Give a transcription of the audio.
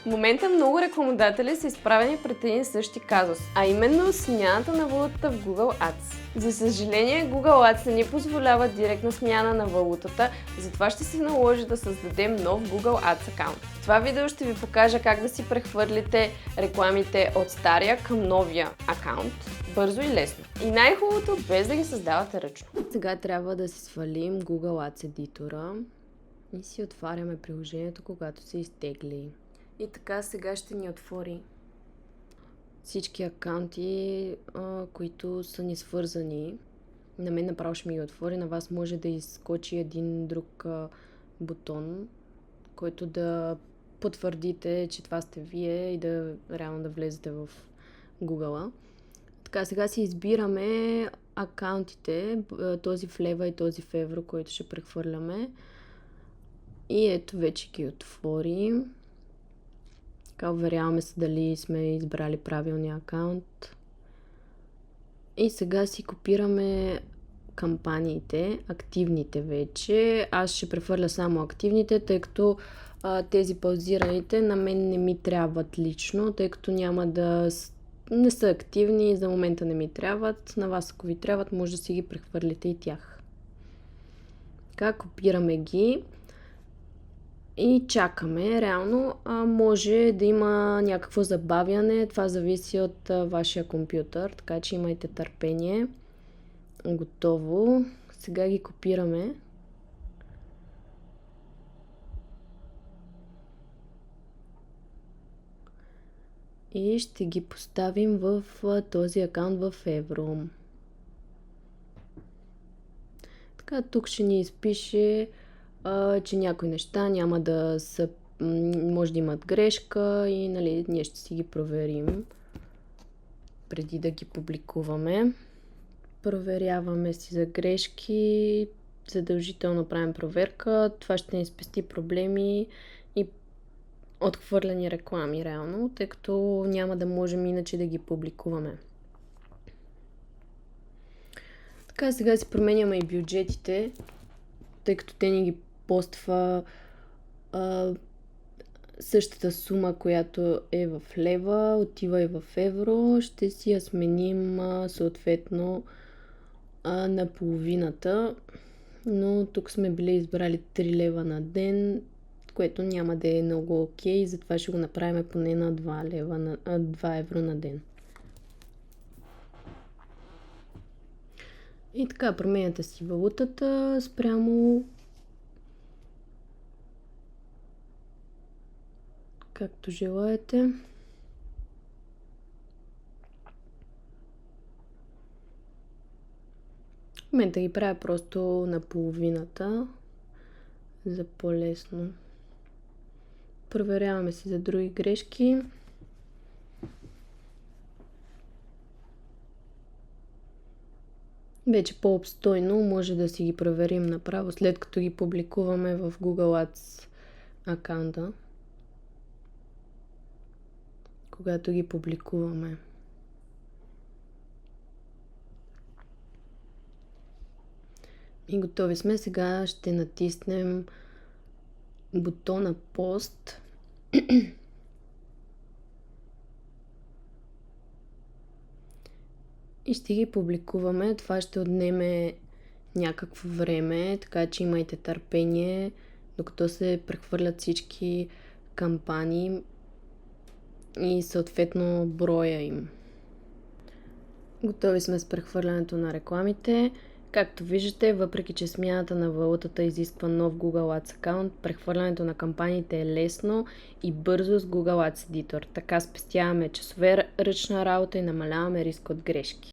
В момента много рекламодатели са изправени пред един същи казус, а именно смяната на валутата в Google Ads. За съжаление, Google Ads не ни позволява директна смяна на валутата, затова ще се наложи да създадем нов Google Ads акаунт. В това видео ще ви покажа как да си прехвърлите рекламите от стария към новия акаунт, бързо и лесно. И най-хубавото, без да ги създавате ръчно. Сега трябва да си свалим Google Ads едитора и си отваряме приложението, когато се изтегли. И така сега ще ни отвори всички акаунти, които са ни свързани. На мен направо ще ми ги отвори, на вас може да изскочи един друг бутон, който да потвърдите, че това сте вие и да реално да влезете в Google. Така, сега си избираме акаунтите, този в лева и този в евро, който ще прехвърляме. И ето вече ги отворим. Така, уверяваме се дали сме избрали правилния акаунт. И сега си копираме кампаниите, активните вече. Аз ще прехвърля само активните, тъй като тези паузираните на мен не ми трябват лично, тъй като не са активни и за момента не ми трябват. На вас, ако ви трябват, може да си ги прехвърлите и тях. Така, копираме ги. И чакаме. Реално може да има някакво забавяне. Това зависи от вашия компютър, така че имайте търпение. Готово. Сега ги копираме. И ще ги поставим в този акаунт в евро. Така, тук ще ни изпише, че някои неща няма да са, може да имат грешка и ние ще си ги проверим преди да ги публикуваме. Проверяваме си за грешки, задължително правим проверка, това ще ни спести проблеми и отхвърляни реклами реално, тъй като няма да можем иначе да ги публикуваме. Така, сега си променяме и бюджетите, тъй като те ни ги поства същата сума, която е в лева, отива и в евро. Ще си я сменим съответно на половината, но тук сме били избрали 3 лева на ден, което няма да е много окей, затова ще го направим поне на 2 евро на ден. И така, променяте си валутата спрямо както желаете. В момента ги правя просто на половината, за по-лесно. Проверяваме си за други грешки. Вече по-обстойно може да си ги проверим направо, след като ги публикуваме в Google Ads акаунта. Когато ги публикуваме. И готови сме. Сега ще натиснем бутона пост. И ще ги публикуваме. Това ще отнеме някакво време, така че имайте търпение, докато се прехвърлят всички кампании и съответно броя им. Готови сме с прехвърлянето на рекламите. Както виждате, въпреки че смяната на валутата изисква нов Google Ads акаунт, прехвърлянето на кампаниите е лесно и бързо с Google Ads Editor. Така спестяваме часове ръчна работа и намаляваме риск от грешки.